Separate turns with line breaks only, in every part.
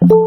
Thank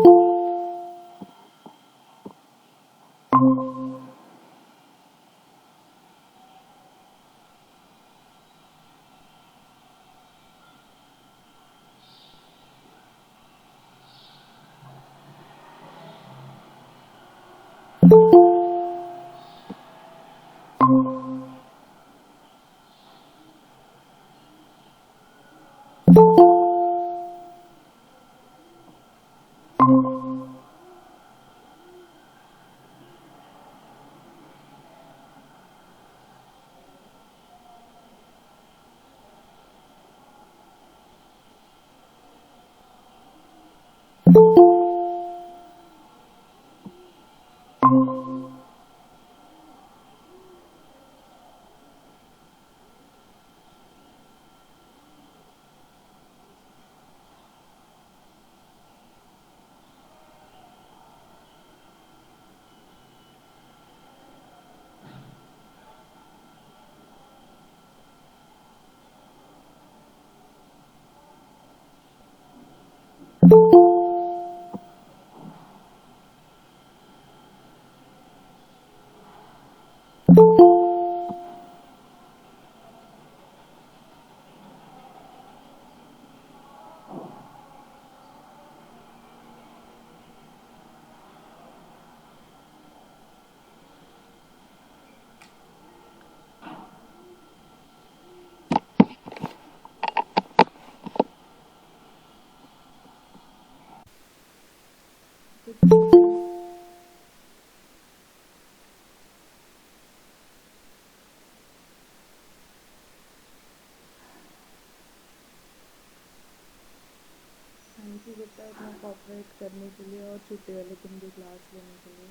you बेटा इतना cooperate करने के लिए और छुट्टी वाले दिन भी क्लास लेने के लिए।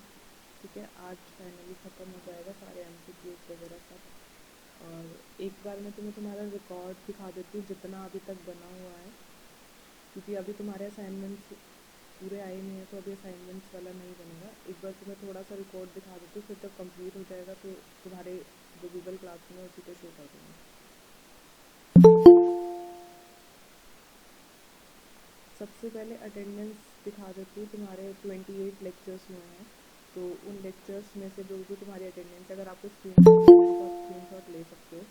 ठीक है, आज फाइनली ख़त्म हो जाएगा सारे एमसीक्यूज वगैरह सब। और एक बार मैं तुम्हारा रिकॉर्ड दिखा देती हूँ जितना अभी तक बना हुआ है, क्योंकि अभी तुम्हारे असाइनमेंट्स पूरे आए नहीं है तो अभी असाइनमेंट्स वाला नहीं बनेगा। एक बार तुम्हें थोड़ा सा रिकॉर्ड दिखा देती हूँ, फिर जब कंप्लीट हो जाएगा तो तुम्हारे जो गूगल क्लासरूम है उसी पे शो कर दूँगी। सबसे पहले अटेंडेंस दिखा देती हूँ। तुम्हारे 28 लेक्चर्स हुए हैं, तो उन लेक्चर्स में से जो तुम्हारी अटेंडेंस है, अगर आपको स्क्रीनशॉट ले सकते हो,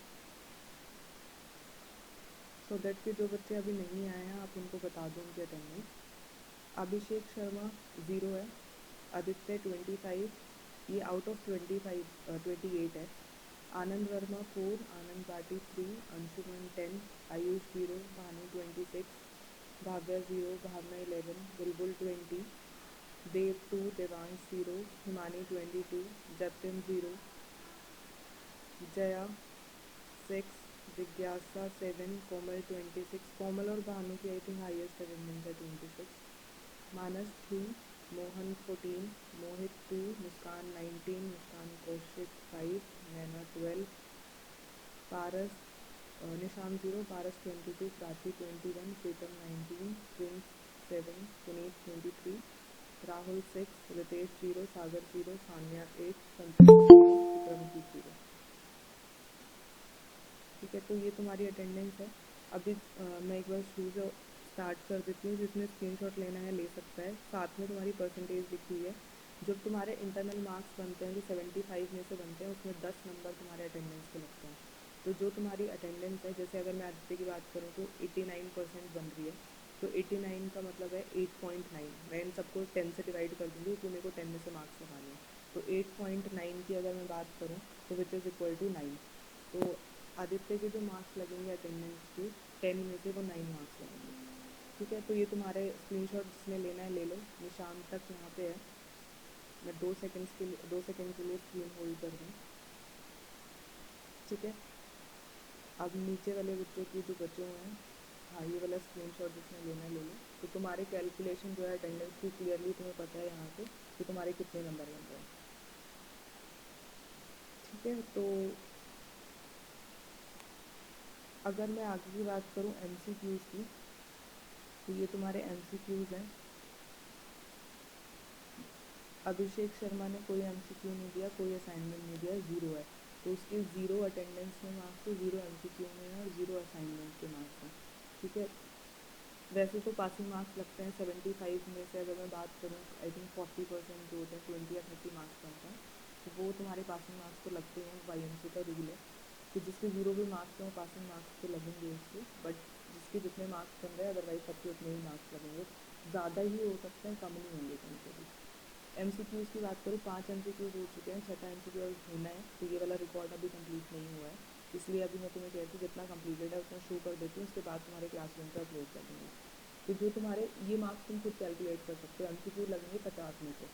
सो दैट कि जो बच्चे अभी नहीं आए हैं आप उनको बता दो उनकी अटेंडेंस। अभिषेक शर्मा 0 है, आदित्य 25, ये आउट ऑफ 28 है। आनंद वर्मा 4, आनंद भाटी 3, अंशुमन 10, आयुष 0, भानु 26, भाव्या 0, भावना 11, बुलबुल 20, देव 2, देवांश 0, हिमानी 22, जतिन 0, जया 6, जिज्ञासा 7, कोमल 26, कोमल और भानु की आई थिंक हाईएस्ट अटेंडेंस है 26, मानस 3, मोहन 14, मोहित 2, मुस्कान 19, मुस्कान कौशिक 5, नैना 12, पारस निशान 0, पारस 22, प्राची 21, प्रीतम 19, प्रिंस 7, पुनीत 23, राहुल 6, रितेश 0, सागर 0, सान्या 8, संतोष 0, विक्रमजीत 0। ठीक है, तो ये तुम्हारी अटेंडेंस है। अभी मैं एक बार शुरू स्टार्ट कर देती हूँ। जिसमें स्क्रीनशॉट लेना है ले सकता है। साथ में तुम्हारी परसेंटेज लिखी हुई है। जब तुम्हारे इंटरनल मार्क्स बनते हैं जो 75 में से बनते हैं, उसमें 10 नंबर तुम्हारे अटेंडेंस के लगते हैं। तो जो तुम्हारी अटेंडेंस है, जैसे अगर मैं आदित्य की बात करूँ तो 89% बन रही है, तो 89 का मतलब है 8.9। मैं इन सबको 10 से डिवाइड कर दूँगी क्योंकि मेरे को 10 में से मार्क्स लगाने हैं। तो 8.9 की अगर मैं बात करूँ तो विच इज़ इक्वल टू 9। तो आदित्य के जो मार्क्स लगेंगे अटेंडेंस के 10 में से वो 9 मार्क्स लगेंगे। ठीक है, तो ये तुम्हारे स्क्रीनशॉट जिसने लेना है ले लो। निशान तक यहाँ पे है। मैं 2 सेकंड के लिए स्क्रीन होल्ड कर दूँ। ठीक है, अब नीचे वाले बच्चों की जो बचे हुए हैं, हाँ ये वाला स्क्रीनशॉट जिसने लेना है ले लो। तो तुम्हारे कैलकुलेशन जो है अटेंडेंस की क्लियरली तुम्हें पता है यहाँ पे कि तुम्हारे कितने नंबर बन रहे हैं। ठीक है, तो अगर मैं आगे की बात करूँ एमसीक्यूज़ की, तो ये तुम्हारे एमसीक्यूज़ हैं। अभिषेक शर्मा ने कोई एमसीक्यू नहीं दिया, कोई असाइनमेंट नहीं दिया, 0 है। तो उसके 0 अटेंडेंस में मार्क्स है, 0 एमसीक्यू में है और 0 असाइनमेंट के मार्क्स हैं। ठीक है, वैसे तो पासिंग मार्क्स लगते हैं 75 में से, अगर मैं बात करूँ आई थिंक 40% जो होते हैं 20 या 30 मार्क्स बनता है, तो वो तुम्हारे पासिंग मार्क्स तो लगते हैं। वाईएमसी का रूल है कि जिसके 0 भी मार्क्स हैं वो पासिंग मार्क्स तो लगेंगे उसके, बट जिसके जितने मार्क्स बन रहे हैं अदरवाइज सबके उतने ही मार्क्स लगेंगे, ज़्यादा ही हो सकते हैं कम नहीं होंगे कहीं से भी। एमसीक्यूज़ की बात करूँ, 5 एमसीक्यूज़ हो चुके हैं, छठा एमसीक्यू होना है, तो ये वाला रिकॉर्ड अभी कंप्लीट नहीं हुआ है, इसलिए अभी मैं तुम्हें कह रही थी जितना कंप्लीटेड है उतना शो कर देती हूँ, उसके बाद तुम्हारे क्लासरूम पे अपलोड कर दूँगी। तो जो तुम्हारे ये मार्क्स तुम खुद कैलकुलेट कर सकते हो, एमसीक्यू लगेंगे 50 में से,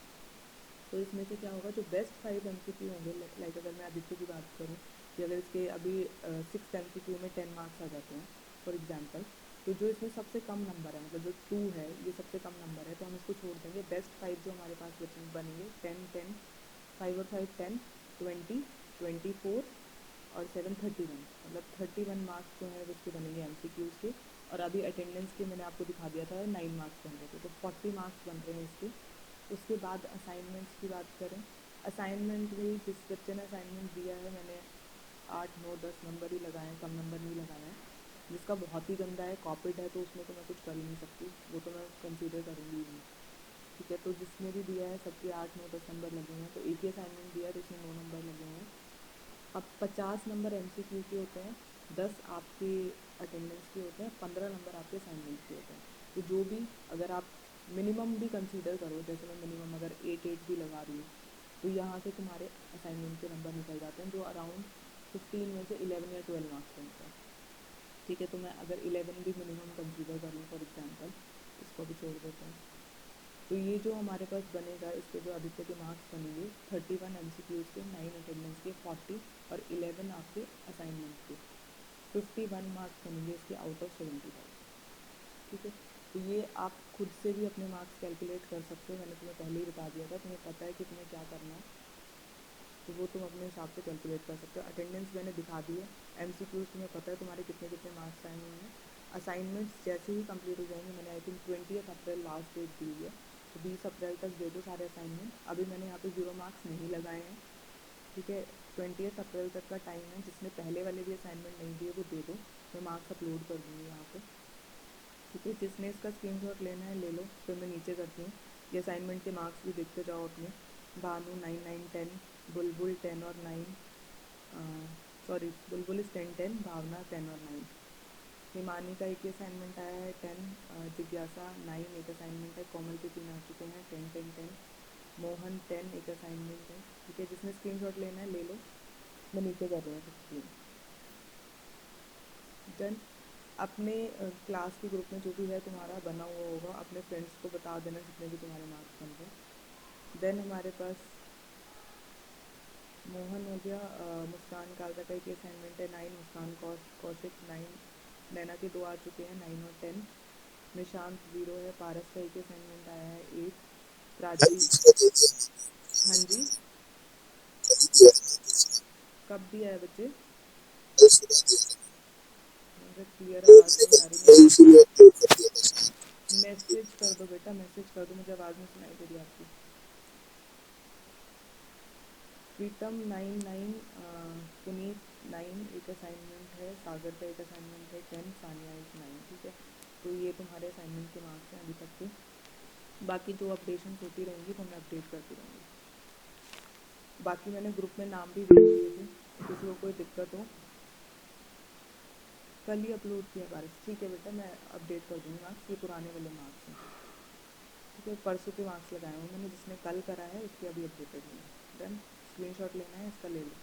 तो इसमें से क्या होगा, जो बेस्ट 5 एमसीक्यू होंगे, लाइक अगर मैं आदित्य की बात करूँ कि अगर इसके अभी 6 एमसीक्यू में 10 मार्क्स आ जाते हैं फॉर एग्जांपल, तो जो इसमें सबसे कम नंबर है, मतलब जो 2 है ये सबसे कम नंबर है, तो हम इसको छोड़ देंगे। बेस्ट 5 जो हमारे पास बनेंगे 10 10, 5 और 5 10, 20, 24 और 7 31, मतलब 31 मार्क्स जो है उसके बनेंगे एमसीक्यूज़ के। और अभी अटेंडेंस के मैंने आपको दिखा दिया था 9 मार्क्स बन रहे थे, तो 40 मार्क्स बन रहे हैं इसके। उसके बाद असाइनमेंट्स की बात करें, असाइनमेंट भी जिस बच्चे ने असाइनमेंट दिया है, मैंने 8 9 10 नंबर ही लगाए हैं, कम नंबर नहीं लगाए हैं। जिसका बहुत ही गंदा है, कॉपिड है, तो उसमें तो मैं कुछ कर ही नहीं सकती, वो तो मैं कंसीडर करूँगी ही नहीं। ठीक है, तो जिसने भी दिया है सबके 8 9 10 नंबर लगे हुए हैं, तो एक ही असाइनमेंट दिया है तो उसमें 9 नंबर लगे हुए हैं। अब 50 नंबर एमसीक्यू के होते हैं, 10 आपके अटेंडेंस के होते हैं, 15 नंबर आपके असाइनमेंट के होते हैं। तो जो भी, अगर आप मिनिमम भी कंसीडर करो, जैसे मैं मिनिमम अगर 8 भी लगा रही हूँ, तो यहाँ से तुम्हारे असाइनमेंट के नंबर निकल जाते हैं, जो अराउंड 15 में से 11 या 12 मार्क्स बनते हैं। ठीक है, तो मैं अगर 11 भी मिनिमम कंसीडर कर लूँ फॉर एग्जांपल, इसको भी छोड़ देते हैं, तो ये जो हमारे पास बनेगा, इसके जो आदित्य के मार्क्स बनेंगे 31 एमसीक्यूज़ के, 9 अटेंडेंस के, 40 और 11 आपके असाइनमेंट के, 51 मार्क्स बनेंगे इसके आउट ऑफ 75। ठीक है, तो ये आप खुद से भी अपने मार्क्स कैलकुलेट कर सकते हो, मैंने तुम्हें पहले ही बता दिया था, तुम्हें पता है कि तुम्हें क्या करना है, तो वो तुम अपने हिसाब से कैलकुलेट कर सकते हो। अटेंडेंस मैंने दिखा दी है, एमसीक्यूज़ तुम्हें पता है तुम्हारे कितने कितने मार्क्स आए हुए हैं। असाइनमेंट्स जैसे ही कंप्लीट हो जाएंगे, मैंने I think 20 April last date दी हुई है, तो 20 अप्रैल तक दे दो सारे असाइनमेंट। अभी मैंने यहाँ पे 0 मार्क्स नहीं लगाए हैं। ठीक है, 20 अप्रैल तक का टाइम है, जिसने पहले वाले भी असाइनमेंट नहीं दिए वो दे दो, मैं मार्क्स अपलोड कर दूँगी यहाँ पे। ठीक है, जिसने इसका स्क्रीनशॉट लेना है ले लो, फिर मैं नीचे करती हूँ। ये असाइनमेंट के मार्क्स भी देखते जाओ अपने। भानु 9 9 10, बुलबुल 10 और 9, सॉरी बुलबुल इज़ 10 10, भावना 10 और 9, हिमानी का एक ही असाइनमेंट आया है 10, जिज्ञासा 9 एक असाइनमेंट है, कोमल के 3 आ चुके हैं 10 10 10, मोहन 10 एक असाइनमेंट है। ठीक है, जिसने स्क्रीनशॉट लेना है ले लो, मैं नीचे कर रही हूँ स्क्रीन। डन। अपने क्लास के ग्रुप में जो भी है तुम्हारा बना हुआ होगा, अपने फ्रेंड्स को बता देना जितने भी तुम्हारे मार्क्स बन रहे हैं। देन हमारे पास मोहन हो गया, मुस्कान कालरा का एक असाइनमेंट है 9, मुस्कान कौशिक 9, नैना के 2 आ चुके हैं 9 और 10, निशांत 0 है, पारस का एक असाइनमेंट आया है 8, प्राची। हाँ जी, कब दिया है बच्चे? मुझे क्लियर आवाज़ नहीं आ रही, मैसेज कर दो बेटा, मैसेज कर दो, मुझे आवाज़ नहीं सुनाई दे रही आपकी। प्रीतम 9 9, पुनीत 9 एक असाइनमेंट है, सागर का एक असाइनमेंट है 10, सानिया इज़ 9। ठीक है, तो ये तुम्हारे असाइनमेंट के मार्क्स हैं अभी तक के। बाकी जो अपडेशंस होती रहेंगी वो मैं अपडेट करती रहूँगी। बाकी मैंने ग्रुप में नाम भी भेज दिए थे, किसी को कोई दिक्कत हो। कल ही अपलोड किया पारस, ठीक है बेटा, मैं अपडेट कर दूँगी मार्क्स, ये पुराने वाले मार्क्स हैं। ठीक है, परसों के मार्क्स लगाए हुए मैंने, जिसने कल करा है उसके अभी अपडेटेड नहीं है। डन, स्क्रीनशॉट लेना है इसका ले लो।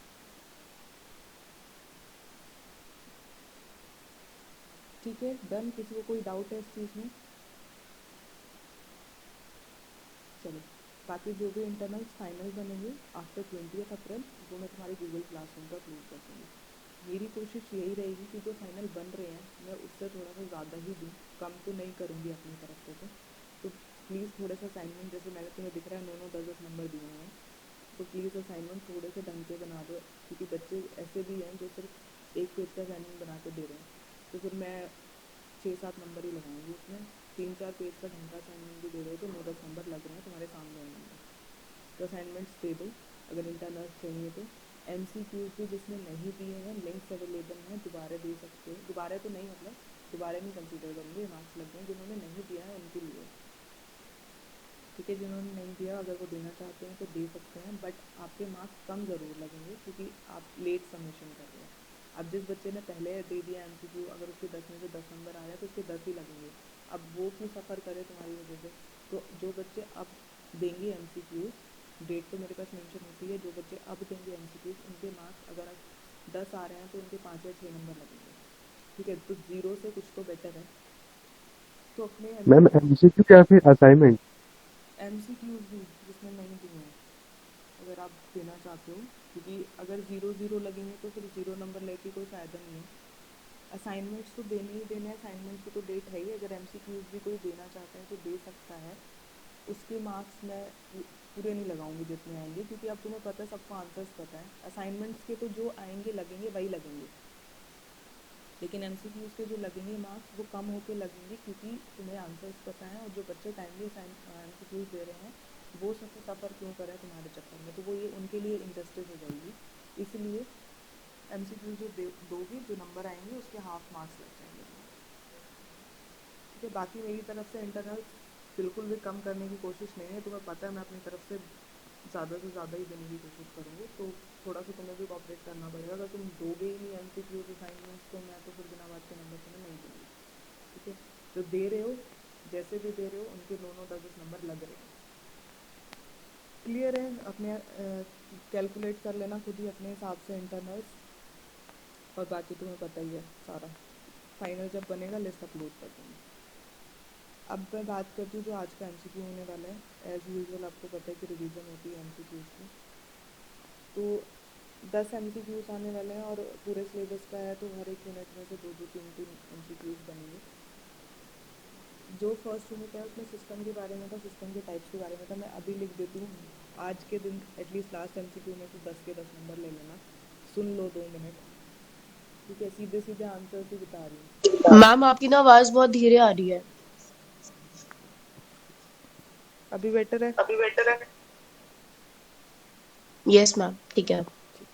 ठीक है, डन। किसी को कोई डाउट है इस चीज़ में? चलो, बाकी जो भी इंटरनल्स फाइनल बनेंगे आफ्टर 20 अप्रैल, वो मैं तुम्हारे गूगल क्लासरूम पर अपलोड कर दूँगी। मेरी कोशिश यही रहेगी कि जो फाइनल बन रहे हैं मैं उससे थोड़ा सा ज़्यादा ही दूँ, कम तो नहीं करूँगी अपनी तरफ से। तो प्लीज़ थोड़े से असाइनमेंट, जैसे मैंने तुम्हें दिख रहा है 9 9 10 10 नंबर दिए हुए हैं, तो प्लीज़ असाइनमेंट थोड़े से ढंग के बना दो, क्योंकि बच्चे ऐसे भी हैं जो सिर्फ एक पेज का असाइनमेंट बना के दे रहे हैं, तो फिर मैं 6 7 नंबर ही लगाऊंगी उसमें। 3 4 पेज का ढंग का असाइनमेंट भी दे रहे हो तो 9 10 नंबर लग रहे हैं तुम्हारे सामने है नंबर, तो असाइनमेंट्स दे दो अगर इंटरनल्स चाहिए तो। एम सी क्यूज़ भी जिसने नहीं दिए हैं, लिंक्स अवेलेबल हैं, दोबारा दे सकते हो, दोबारा तो नहीं मतलब दोबारा नहीं कंसीडर करूँगी, मार्क्स लग गए। जिन्होंने नहीं दिया है उनके लिए, ठीक है, जिन्होंने नहीं दिया अगर वो देना चाहते हैं तो दे सकते हैं, बट आपके मार्क्स कम ज़रूर लगेंगे क्योंकि आप लेट सबमिशन कर रहे हैं। अब जिस बच्चे ने पहले दे दिया एमसीक्यू, अगर उसके 10 में से 10 नंबर आ रहे हैं तो उसके 10 ही लगेंगे। अब वो क्यों सफ़र करे तुम्हारी वजह से? तो जो बच्चे अब देंगे एमसीक्यूज, डेट तो मेरे पास मेंशन होती है, जो बच्चे अब देंगे एमसीक्यूज उनके मार्क्स अगर 10 आ रहे हैं तो उनके 5 या 6 नंबर लगेंगे, ठीक है। तो ज़ीरो से कुछ तो बेटर है। तो अपने
मैम एमसीक्यू या फिर असाइनमेंट?
एमसीक्यूज भी जिसने नहीं दिए हैं अगर आप देना चाहते हो, क्योंकि अगर ज़ीरो ज़ीरो लगेंगे तो फिर ज़ीरो नंबर लेके कोई फ़ायदा नहीं है। असाइनमेंट्स तो देने ही देने हैं, असाइनमेंट्स की तो डेट है ही। अगर एमसीक्यूज भी कोई देना चाहता है तो दे सकता है। उसके मार्क्स मैं पूरे नहीं लगाऊंगी जितने आएंगे, क्योंकि अब तुम्हें पता है, सबको आंसर्स पता है। असाइनमेंट्स के तो जो आएंगे लगेंगे वही लगेंगे, लेकिन एमसीक्यूज के जो लगेंगे मार्क्स वो कम होके लगेंगे, क्योंकि तुम्हें आंसर्स पता है। और जो बच्चे टाइमली एमसीक्यूज दे रहे हैं वो सफ़र क्यों कर रहे हैं तुम्हारे चक्कर में, तो वो ये उनके लिए इनजस्टिस हो जाएगी। इसलिए एमसीक्यूज जो दोगे, जो नंबर आएंगे उसके हाफ मार्क्स लग जाएंगे तुम्हारे, ठीक है। बाकी मेरी तरफ से इंटरनल्स बिल्कुल भी कम करने की कोशिश नहीं है, तुम्हें पता है मैं अपनी तरफ से ज़्यादा से ज़्यादा ही देने की कोशिश करूँगी। तो थोड़ा सा तुम्हें भी कॉपरेट करना पड़ेगा। अगर तुम दोगे ही नहीं एमसीक्यूज असाइनमेंट्स तो मैं तो फिर बिना बात के नंबर तुम्हें नहीं दूँगी, ठीक है। जो दे रहे हो, जैसे भी दे रहे हो, उनके 9-9 10-10 नंबर लग रहे हैं। क्लियर है? अपने कैलकुलेट कर लेना खुद ही अपने हिसाब से इंटरनल्स, और बाकी तुम्हें पता ही है सारा। फाइनल जब बनेगा लिस्ट अपलोड कर दूँगी। अब मैं बात करती हूँ जो आज का एमसीक्यू होने वाला है। एज़ यूजुअल आपको पता है कि रिवीजन होती है एमसीक्यूज़ की। तो 10 एमसीक्यूज़ आने वाले हैं, और पूरे सिलेबस का है तो हर एक यूनिट में से 2-2 3-3 एमसीक्यूज़ बनेंगे। जो फर्स्ट यूनिट है उसमें सिस्टम के बारे में था, सिस्टम के टाइप्स के बारे में था। मैं अभी लिख देती हूँ, आज के दिन एटलीस्ट लास्ट एमसीक्यू में से 10 के 10 नंबर ले लेना। सुन लो 2 मिनट, ठीक है। सीधे सीधे आंसर ही बता रही हूँ।
मैम आपकी ना आवाज बहुत धीरे आ रही है।
अभी बेटर है?
अभी बेटर है? यस मैम, ठीक है।
ठीक।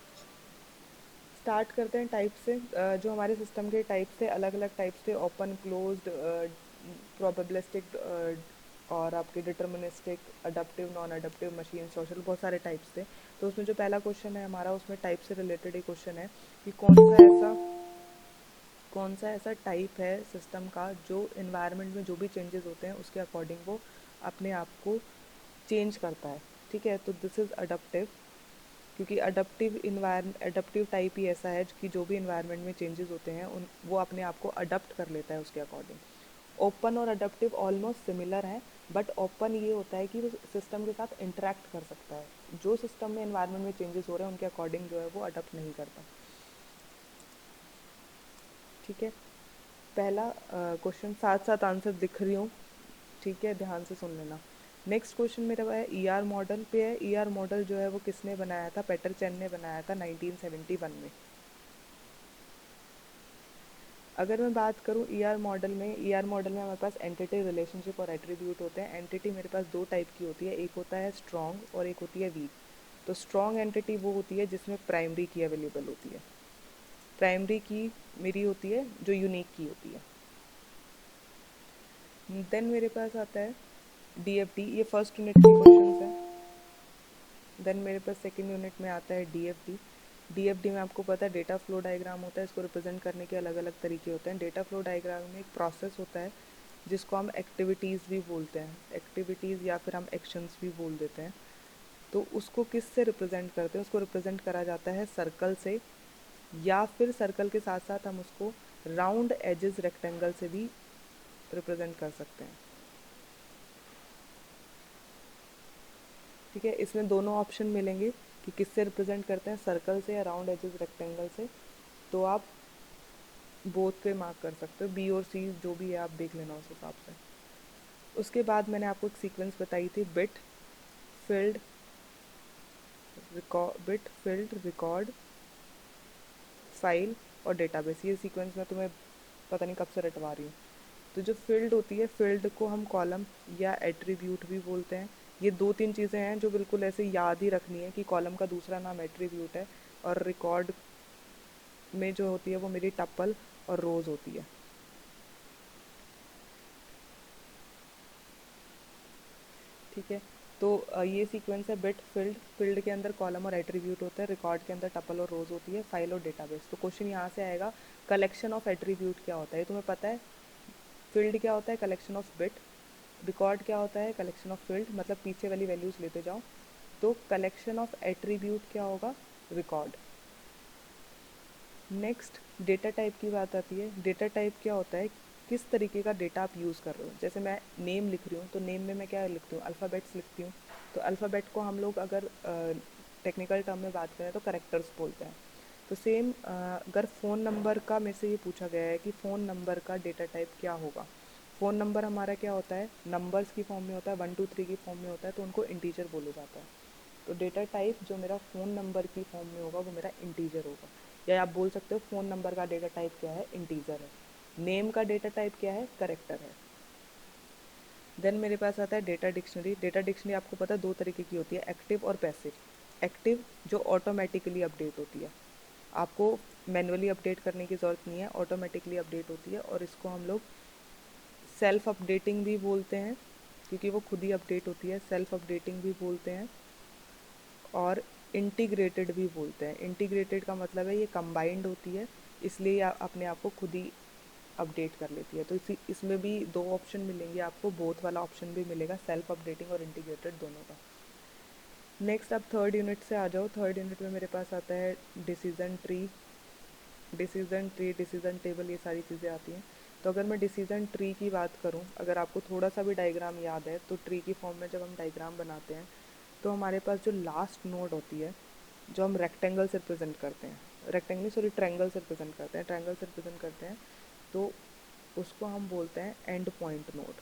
स्टार्ट करते हैं टाइप से। जो हमारे सिस्टम के टाइप्स थे, अलग अलग टाइप्स थे, ओपन, क्लोज्ड, प्रोबेबिलिस्टिक, और आपके deterministic, adaptive, non adaptive, machine, social, बहुत सारे टाइप्स थे। तो उसमें जो पहला क्वेश्चन है हमारा, उसमें टाइप से रिलेटेड ही क्वेश्चन है कि कौन सा ऐसा टाइप है सिस्टम का जो इन्वायरमेंट में जो भी चेंजेस होते हैं उसके अकॉर्डिंग वो अपने आप को चेंज करता है, ठीक है। तो दिस इज़ अडप्टिव, क्योंकि अडप्टिव टाइप ही ऐसा है कि जो भी इन्वायरमेंट में चेंजेस होते हैं उन वो अपने आप को अडप्ट कर लेता है उसके अकॉर्डिंग। ओपन और अडप्टिव ऑलमोस्ट सिमिलर हैं, बट ओपन ये होता है कि वो सिस्टम के साथ इंटरेक्ट कर सकता है। जो सिस्टम में इन्वायरमेंट में चेंजेस हो रहे हैं उनके अकॉर्डिंग जो है वो अडप्ट नहीं करता, ठीक है। पहला क्वेश्चन, साथ साथ आंसर दिख रही हूँ, ठीक है, ध्यान से सुन लेना। नेक्स्ट क्वेश्चन मेरा है ईआर मॉडल पे है। ईआर मॉडल जो है वो किसने बनाया था? पीटर चेन ने बनाया था 1971 में। अगर मैं बात करूँ ईआर मॉडल में, ईआर मॉडल में हमारे पास एंटिटी, रिलेशनशिप और एट्रीब्यूट होते हैं। एंटिटी मेरे पास दो टाइप की होती है, एक होता है स्ट्रॉन्ग और एक होती है वीक। तो स्ट्रॉन्ग एंटिटी वो होती है जिसमें प्राइमरी की अवेलेबल होती है। प्राइमरी की मेरी होती है जो यूनिक की होती है। देन मेरे पास आता है डीएफडी, ये फर्स्ट यूनिट के क्वेश्चंस हैं। देन मेरे पास सेकेंड यूनिट में आता है डीएफडी। डीएफडी में आपको पता है डेटा फ्लो डायग्राम होता है। इसको रिप्रेजेंट करने के अलग अलग तरीके होते हैं। डेटा फ्लो डायग्राम में एक प्रोसेस होता है जिसको हम एक्टिविटीज़ भी बोलते हैं, एक्टिविटीज़ या फिर हम एक्शंस भी बोल देते हैं। तो उसको किस से रिप्रेजेंट करते हैं? उसको रिप्रेजेंट करा जाता है सर्कल से, या फिर सर्कल के साथ साथ हम उसको राउंड एजेस रेक्टेंगल से भी रिप्रेजेंट कर सकते हैं, ठीक है। इसमें दोनों ऑप्शन मिलेंगे कि किससे रिप्रेजेंट करते हैं, सर्कल से या राउंड एजेस रेक्टेंगल से। तो आप बोथ पे मार्क कर सकते हो, बी और सी जो भी है आप देख लेना उस हिसाब से। उसके बाद मैंने आपको एक सीक्वेंस बताई थी, बिट फिल्ड रिकॉर्ड फाइल और डेटाबेस। ये सीक्वेंस मैं तुम्हें पता नहीं कब से रटवा रही हूँ। तो जो फील्ड होती है, फील्ड को हम कॉलम या एट्रीब्यूट भी बोलते हैं। ये दो तीन चीज़ें हैं जो बिल्कुल ऐसे याद ही रखनी है कि कॉलम का दूसरा नाम एट्रीब्यूट है, और रिकॉर्ड में जो होती है वो मेरी टप्पल और रोज़ होती है। ठीक है। तो ये सीक्वेंस है बिट फील्ड, फील्ड के अंदर कॉलम और एट्रीब्यूट होता है, रिकॉर्ड के अंदर टपल और रोज होती है, फाइल और डेटाबेस। तो क्वेश्चन यहाँ से आएगा कलेक्शन ऑफ एट्रीब्यूट क्या होता है, तुम्हें पता है। फील्ड क्या होता है, कलेक्शन ऑफ बिट। रिकॉर्ड क्या होता है, कलेक्शन ऑफ फील्ड, मतलब पीछे वाली वैल्यूज लेते जाओ। तो कलेक्शन ऑफ एट्रीब्यूट क्या होगा, रिकॉर्ड। नेक्स्ट डेटा टाइप की बात आती है। डेटा टाइप क्या होता है, किस तरीके का डेटा आप यूज़ कर रहे हो। जैसे मैं नेम लिख रही हूँ तो नेम में मैं क्या लिखती हूँ, अल्फ़ाबेट्स लिखती हूँ। तो अल्फ़ाबेट को हम लोग अगर टेक्निकल टर्म में बात करें तो करेक्टर्स बोलते हैं। तो सेम अगर फ़ोन नंबर का मेरे से ये पूछा गया है कि फ़ोन नंबर का डेटा टाइप क्या होगा। फ़ोन नंबर हमारा क्या होता है, नंबर्स की फॉर्म में होता है, 1 2 3 की फॉर्म में होता है, तो उनको इंटीजर बोला जाता है। तो डेटा टाइप जो मेरा फ़ोन नंबर की फॉर्म में होगा वो मेरा इंटीजर होगा। या आप बोल सकते हो फ़ोन नंबर का डेटा टाइप क्या है, इंटीजर है। नेम का डेटा टाइप क्या है, करेक्टर है। देन मेरे पास आता है डेटा डिक्शनरी। डेटा डिक्शनरी आपको पता है 2 तरीके की होती है, एक्टिव और पैसिव। एक्टिव जो ऑटोमेटिकली अपडेट होती है, आपको मैनुअली अपडेट करने की ज़रूरत नहीं है, ऑटोमेटिकली अपडेट होती है। और इसको हम लोग सेल्फ अपडेटिंग भी बोलते हैं, क्योंकि वो खुद ही अपडेट होती है, सेल्फ अपडेटिंग भी बोलते हैं। और इंटीग्रेटेड भी बोलते हैं। इंटीग्रेटेड का मतलब है ये कंबाइंड होती है, इसलिए ये अपने आप को खुद ही अपडेट कर लेती है। तो इसमें भी 2 ऑप्शन मिलेंगे आपको, बोथ वाला ऑप्शन भी मिलेगा, सेल्फ अपडेटिंग और इंटीग्रेटेड दोनों का। नेक्स्ट आप थर्ड यूनिट से आ जाओ। थर्ड यूनिट में मेरे पास आता है decision tree. Decision tree, decision table, ये सारी चीज़ें आती हैं। तो अगर मैं डिसीजन ट्री की बात करूं, अगर आपको थोड़ा सा भी डायग्राम याद है तो ट्री की फॉर्म में जब हम डायग्राम बनाते हैं तो हमारे पास जो लास्ट नोड होती है, जो हम रेक्टेंगल से रिप्रेजेंट करते हैं, रेक्टेंगल सॉरी ट्रायंगल से रिप्रेजेंट करते हैं, ट्रायंगल से रिप्रेजेंट करते हैं, तो उसको हम बोलते हैं एंड पॉइंट नोड।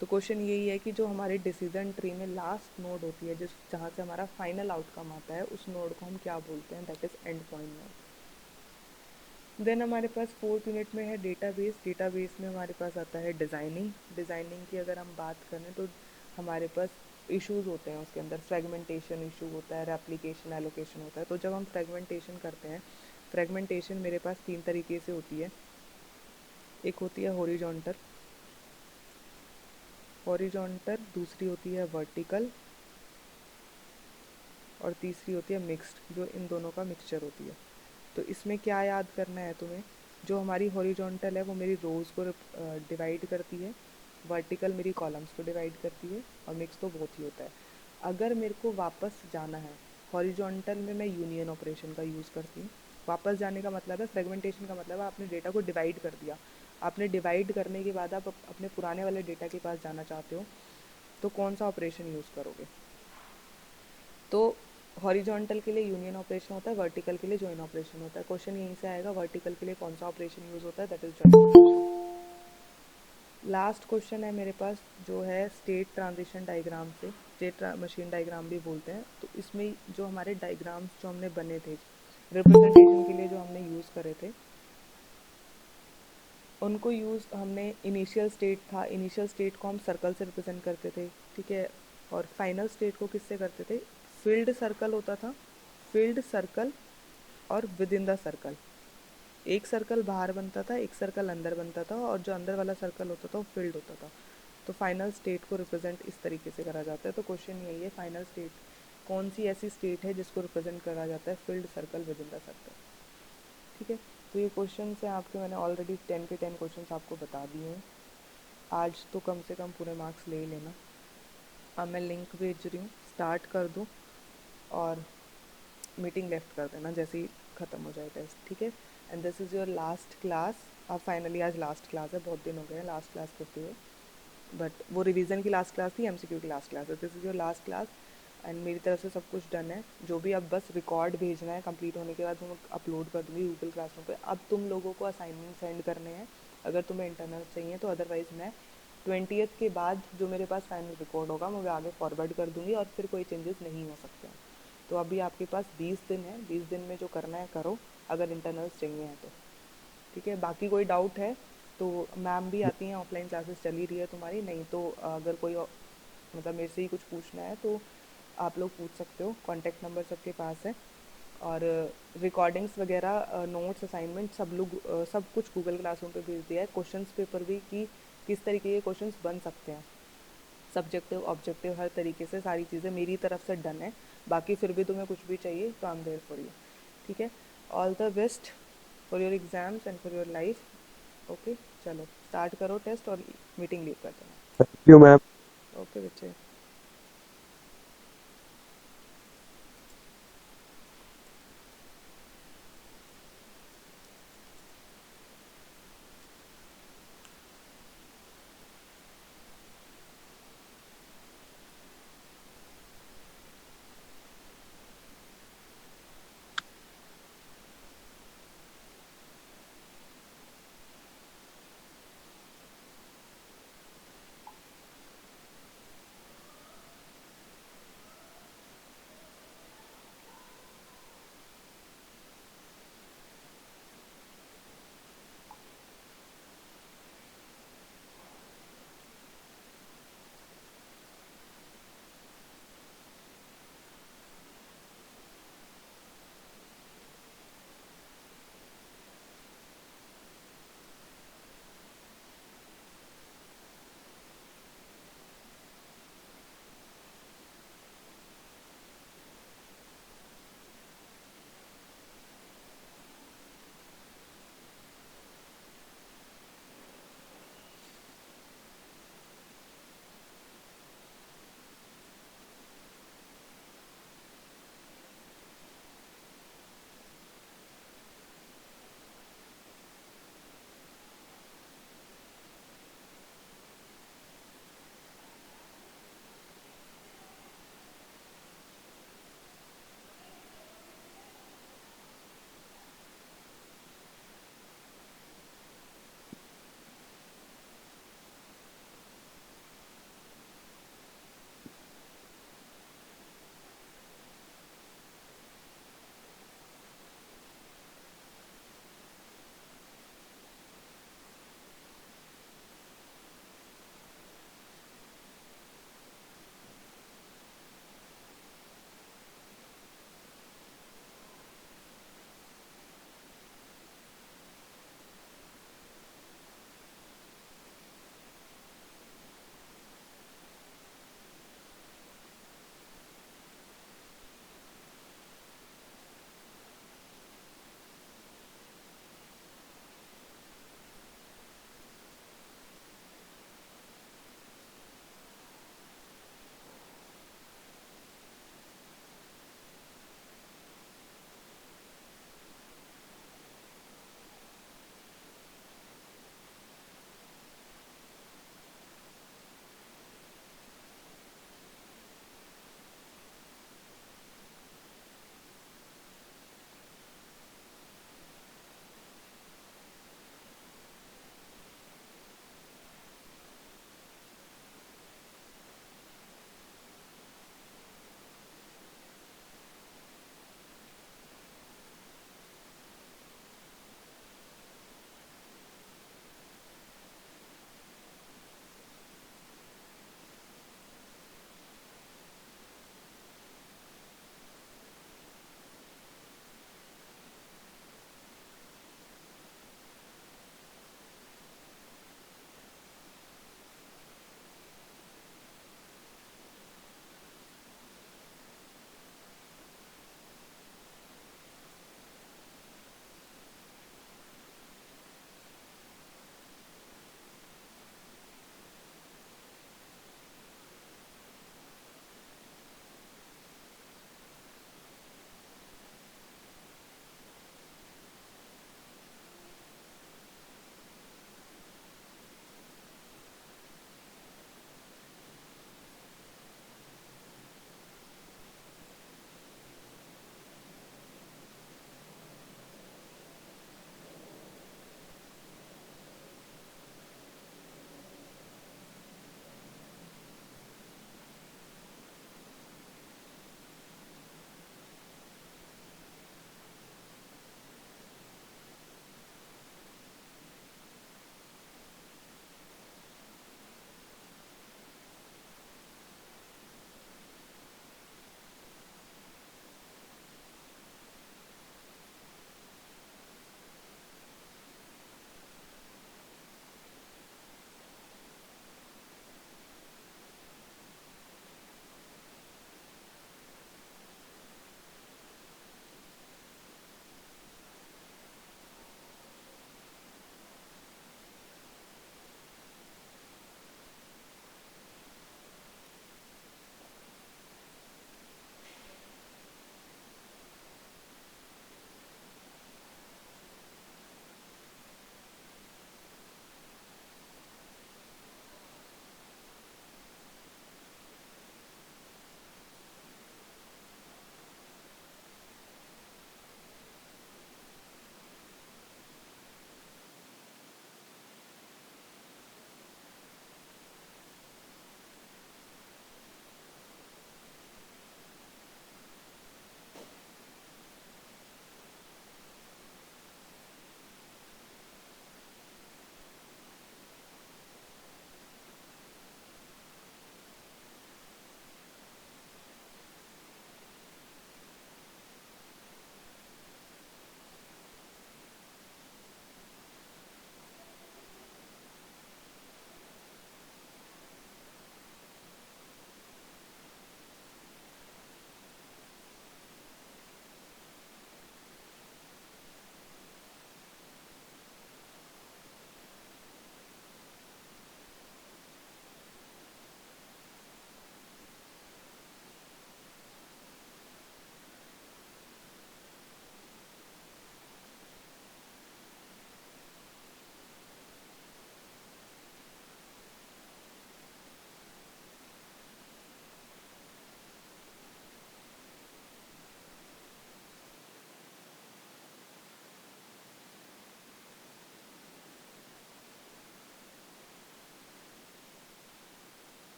तो क्वेश्चन यही है कि जो हमारे डिसीजन ट्री में लास्ट नोड होती है, जिस जहाँ से हमारा फाइनल आउटकम आता है, उस नोड को हम क्या बोलते हैं, that is end point node. Then हमारे पास फोर्थ यूनिट में है डेटाबेस। डेटाबेस में हमारे पास आता है डिज़ाइनिंग। डिज़ाइनिंग की अगर हम बात करें तो हमारे पास इश्यूज होते हैं उसके अंदर, फ्रेगमेंटेशन इशू होता है, रेप्लिकेशन, एलोकेशन होता है। तो जब हम फ्रेगमेंटेशन करते हैं, फ्रेगमेंटेशन मेरे पास 3 तरीके से होती है। एक होती है हॉरिजॉन्टल, हॉरिजॉन्टल, दूसरी होती है वर्टिकल, और तीसरी होती है मिक्स्ड, जो इन दोनों का मिक्सचर होती है। तो इसमें क्या याद करना है तुम्हें, जो हमारी हॉरिजॉन्टल है वो मेरी रोज़ को डिवाइड करती है, वर्टिकल मेरी कॉलम्स को डिवाइड करती है, और मिक्स तो बहुत ही होता है। अगर मेरे को वापस जाना है, हॉरिजॉन्टल में मैं यूनियन ऑपरेशन का यूज़ करती हूँ। वापस जाने का मतलब है, फ्रेगमेंटेशन का मतलब है आपने डेटा को डिवाइड कर दिया। आपने डिवाइड करने के बाद आप अपने पुराने वाले डेटा के पास जाना चाहते हो, तो कौन सा ऑपरेशन यूज़ करोगे। तो हॉरिजॉन्टल के लिए यूनियन ऑपरेशन होता है, वर्टिकल के लिए जॉइन ऑपरेशन होता है। क्वेश्चन यहीं से आएगा, वर्टिकल के लिए कौन सा ऑपरेशन यूज होता है, that is join operation. Last question है मेरे पास, जो है स्टेट ट्रांजिशन डायग्राम से, स्टेट मशीन डायग्राम भी बोलते हैं। तो इसमें जो हमारे डायग्राम्स जो हमने बने थे रिप्रेजेंटेशन के लिए, जो हमने यूज़ करे थे, उनको यूज़ हमने इनिशियल स्टेट था, इनिशियल स्टेट को हम सर्कल से रिप्रेजेंट करते थे, ठीक है। और फाइनल स्टेट को किससे करते थे, फील्ड सर्कल होता था, फील्ड सर्कल और विद इन द सर्कल। एक सर्कल बाहर बनता था, एक सर्कल अंदर बनता था, और जो अंदर वाला सर्कल होता था वो फील्ड होता था। तो फाइनल स्टेट को रिप्रेजेंट इस तरीके से करा जाता है। तो क्वेश्चन यही है, फाइनल स्टेट कौन सी ऐसी स्टेट है जिसको रिप्रेजेंट करा जाता है, field circle with in the circle, ठीक है। तो ये क्वेश्चन है आपके, मैंने ऑलरेडी 10 के 10 क्वेश्चन आपको बता दिए हैं। आज तो कम से कम पूरे मार्क्स ले ही लेना। अब मैं लिंक भेज रही हूँ, स्टार्ट कर दो और मीटिंग लेफ्ट कर देना जैसे ही ख़त्म हो जाए टेस्ट, ठीक है। And this is your last class. अब फाइनली आज लास्ट क्लास है, बहुत दिन हो गए हैं लास्ट क्लास करते हुए, बट वो रिवीजन की लास्ट क्लास थी, एमसीक्यू की लास्ट क्लास है। This is your last class and मेरी तरफ से सब कुछ डन है। जो भी अब बस रिकॉर्ड भेजना है, कंप्लीट होने के बाद मैं अपलोड कर दूँगी गूगल क्लासरूम पे। अब तुम लोगों को असाइनमेंट सेंड करने हैं अगर तुम्हें इंटरनल चाहिए तो, अदरवाइज़ मैं 20th के बाद जो मेरे पास फाइनल रिकॉर्ड होगा मैं आगे फॉरवर्ड कर दूँगी, और फिर कोई चेंजेस नहीं हो सकते हैं। तो अभी आपके पास 20 दिन है, 20 दिन में जो करना है करो, अगर इंटरनल्स चाहिए हैं तो, ठीक है। बाकी कोई डाउट है तो मैम भी आती हैं, ऑफलाइन क्लासेस चल ही रही है तुम्हारी, नहीं तो अगर कोई मतलब मेरे से ही कुछ पूछना है तो आप लोग पूछ सकते हो, कॉन्टैक्ट नंबर सबके पास है। और रिकॉर्डिंग्स वगैरह, नोट्स, असाइनमेंट सब लोग सब कुछ गूगल क्लासरूम पे भेज दिया है। क्वेश्चंस पेपर भी कि किस तरीके के क्वेश्चंस बन सकते हैं, सब्जेक्टिव ऑब्जेक्टिव हर तरीके से सारी चीज़ें मेरी तरफ से डन है। बाकी फिर भी तुम्हें कुछ भी चाहिए तो I am there for you. ठीक है, all the best for your exams and for your life. Okay, चलो स्टार्ट करो टेस्ट और मीटिंग लीव कर देना।
Thank you ma'am.
ओके बच्चे।